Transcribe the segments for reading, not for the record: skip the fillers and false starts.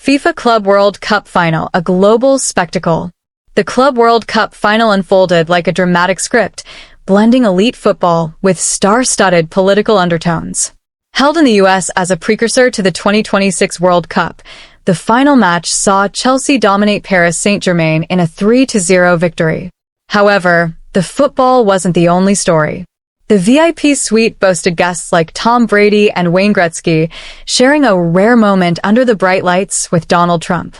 FIFA Club World Cup Final, a global spectacle. The Club World Cup Final unfolded like a dramatic script, blending elite football with star-studded political undertones. Held in the US as a precursor to the 2026 World Cup, the final match saw Chelsea dominate Paris Saint-Germain in a 3-0 victory. However, the football wasn't the only story. The VIP suite boasted guests like Tom Brady and Wayne Gretzky, sharing a rare moment under the bright lights with Donald Trump.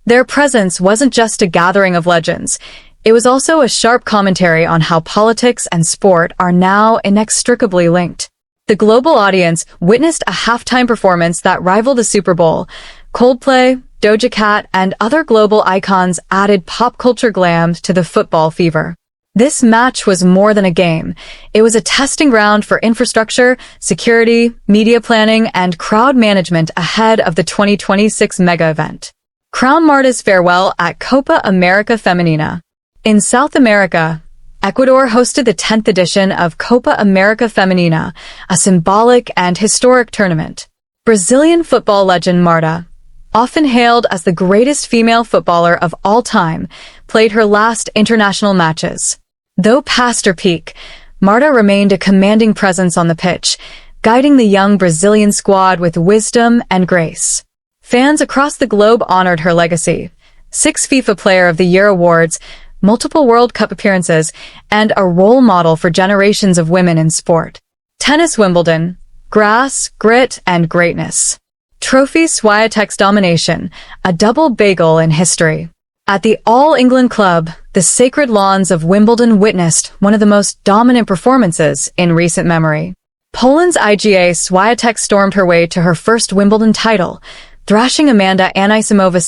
Their presence wasn't just a gathering of legends. It was also a sharp commentary on how politics and sport are now inextricably linked. The global audience witnessed a halftime performance that rivaled the Super Bowl. Coldplay, Doja Cat, and other global icons added pop culture glam to the football fever. This match was more than a game. It was a testing ground for infrastructure, security, media planning, and crowd management ahead of the 2026 mega event. Crown Marta's farewell at Copa America Femenina. In South America, Ecuador hosted the 10th edition of Copa America Femenina, a symbolic and historic tournament. Brazilian football legend Marta, often hailed as the greatest female footballer of all time, played her last international matches. Though past her peak, Marta remained a commanding presence on the pitch, guiding the young Brazilian squad with wisdom and grace. Fans across the globe honored her legacy. 6 FIFA Player of the Year awards, multiple World Cup appearances, and a role model for generations of women in sport. Tennis Wimbledon, grass, grit, and greatness. Trophy Swiatek's domination, a double bagel in history. At the All England Club, the sacred lawns of Wimbledon witnessed one of the most dominant performances in recent memory. Poland's Iga Swiatek stormed her way to her first Wimbledon title, thrashing Amanda Anisimova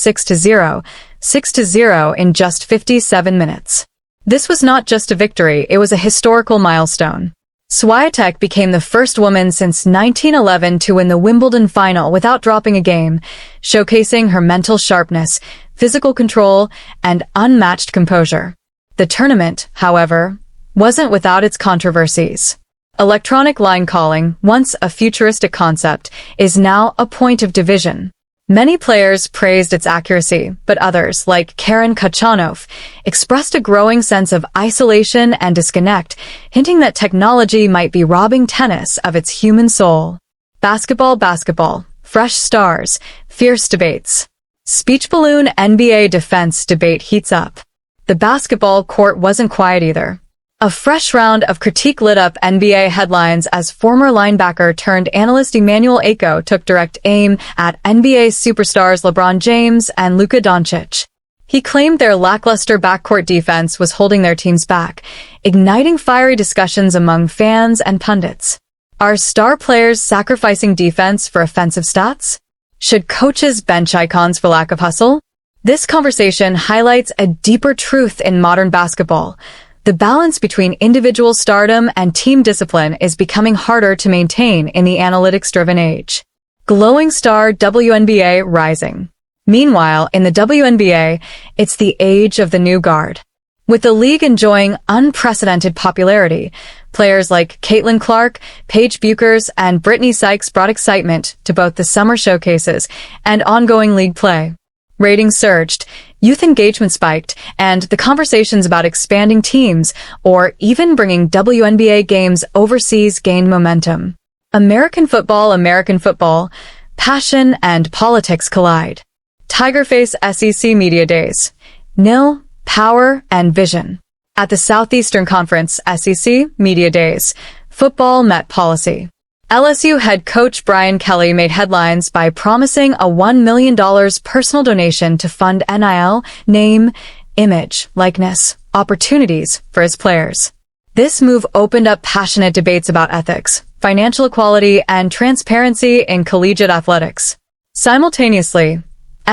6-0 in just 57 minutes. This was not just a victory, it was a historical milestone. Swiatek became the first woman since 1911 to win the Wimbledon final without dropping a game, showcasing her mental sharpness, physical control, and unmatched composure. The tournament, however, wasn't without its controversies. Electronic line calling, once a futuristic concept, is now a point of division. Many players praised its accuracy, but others, like Karen Khachanov, expressed a growing sense of isolation and disconnect, hinting that technology might be robbing tennis of its human soul. Basketball, fresh stars, fierce debates. Speech balloon NBA defense debate heats up. The basketball court wasn't quiet either. A fresh round of critique lit up NBA headlines as former linebacker turned analyst Emmanuel Aiko took direct aim at NBA superstars LeBron James and Luka Doncic. He claimed their lackluster backcourt defense was holding their teams back, igniting fiery discussions among fans and pundits. Are star players sacrificing defense for offensive stats? Should coaches bench icons for lack of hustle? This conversation highlights a deeper truth in modern basketball. The balance between individual stardom and team discipline is becoming harder to maintain in the analytics-driven age. Glowing star WNBA rising. Meanwhile, in the WNBA, it's the age of the new guard. With the league enjoying unprecedented popularity, players like Caitlin Clark, Paige Buchers, and Brittany Sykes brought excitement to both the summer showcases and ongoing league play. Ratings surged, youth engagement spiked, and the conversations about expanding teams or even bringing WNBA games overseas gained momentum. American football, passion and politics collide. Tigerface SEC Media Days. Nil, power, and vision. At the Southeastern Conference SEC Media Days, football met policy. LSU head coach Brian Kelly made headlines by promising a $1 million personal donation to fund NIL, name, image, likeness, opportunities for his players. This move opened up passionate debates about ethics, financial equality, and transparency in collegiate athletics. Simultaneously,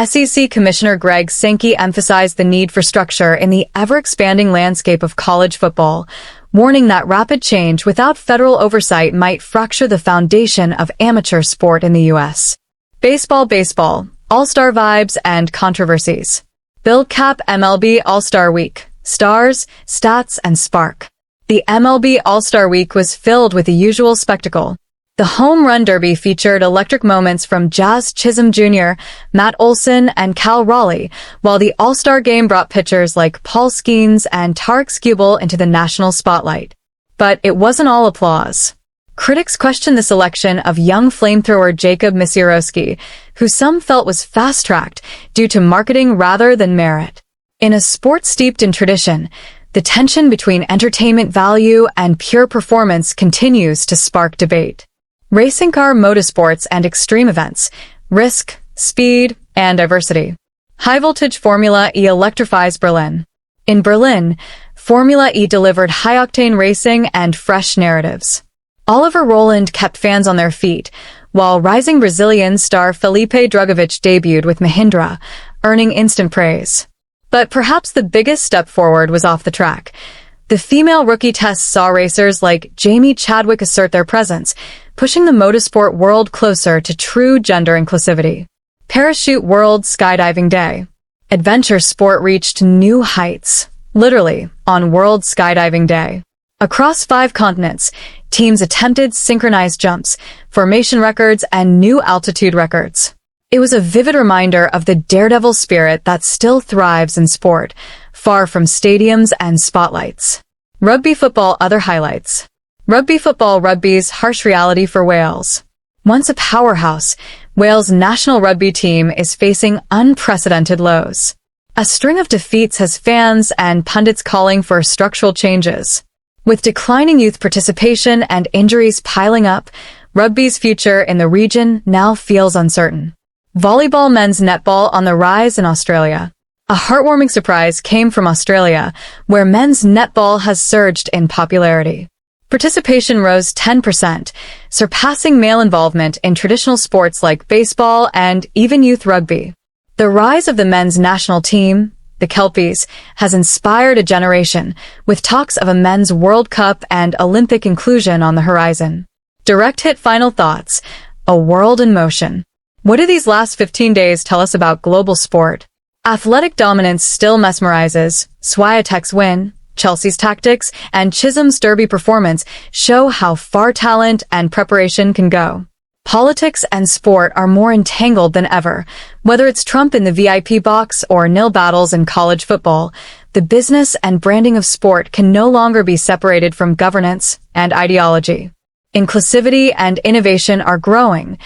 SEC Commissioner Greg Sankey emphasized the need for structure in the ever-expanding landscape of college football, warning that rapid change without federal oversight might fracture the foundation of amateur sport in the U.S. Baseball, all-star vibes and controversies. Build Cap MLB All-Star Week. Stars, stats, and spark. The MLB All-Star Week was filled with the usual spectacle. The Home Run Derby featured electric moments from Jazz Chisholm Jr., Matt Olson, and Cal Raleigh, while the All-Star Game brought pitchers like Paul Skeens and Tarek Skubal into the national spotlight. But it wasn't all applause. Critics questioned the selection of young flamethrower Jacob Misiorowski, who some felt was fast-tracked due to marketing rather than merit. In a sport steeped in tradition, the tension between entertainment value and pure performance continues to spark debate. Racing car motorsports and extreme events, risk, speed, and diversity. High-voltage Formula E electrifies Berlin. In Berlin, Formula E delivered high-octane racing and fresh narratives. Oliver Rowland kept fans on their feet, while rising Brazilian star Felipe Drugovich debuted with Mahindra, earning instant praise. But perhaps the biggest step forward was off the track. The female rookie test saw racers like Jamie Chadwick assert their presence, pushing the motorsport world closer to true gender inclusivity. Parachute World Skydiving Day. Adventure sport reached new heights, literally, on World Skydiving Day. Across 5 continents, teams attempted synchronized jumps, formation records, and new altitude records. It was a vivid reminder of the daredevil spirit that still thrives in sport, far from stadiums and spotlights. Rugby football other highlights. Rugby football rugby's harsh reality for Wales. Once a powerhouse, Wales' national rugby team is facing unprecedented lows. A string of defeats has fans and pundits calling for structural changes. With declining youth participation and injuries piling up, rugby's future in the region now feels uncertain. Volleyball men's netball on the rise in Australia. A heartwarming surprise came from Australia, where men's netball has surged in popularity. Participation rose 10%, surpassing male involvement in traditional sports like baseball and even youth rugby. The rise of the men's national team, the Kelpies, has inspired a generation, with talks of a men's World Cup and Olympic inclusion on the horizon. Direct hit final thoughts. A world in motion. What do these last 15 days tell us about global sport? Athletic dominance still mesmerizes. Swiatek's win, Chelsea's tactics, and Chisholm's derby performance show how far talent and preparation can go. Politics and sport are more entangled than ever. Whether it's Trump in the VIP box or nil battles in college football, the business and branding of sport can no longer be separated from governance and ideology. Inclusivity and innovation are growing.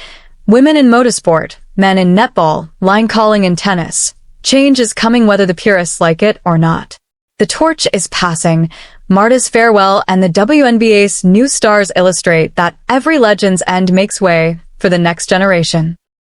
Women in motorsport, men in netball, line calling in tennis. Change is coming whether the purists like it or not. The torch is passing. Marta's farewell and the WNBA's new stars illustrate that every legend's end makes way for the next generation.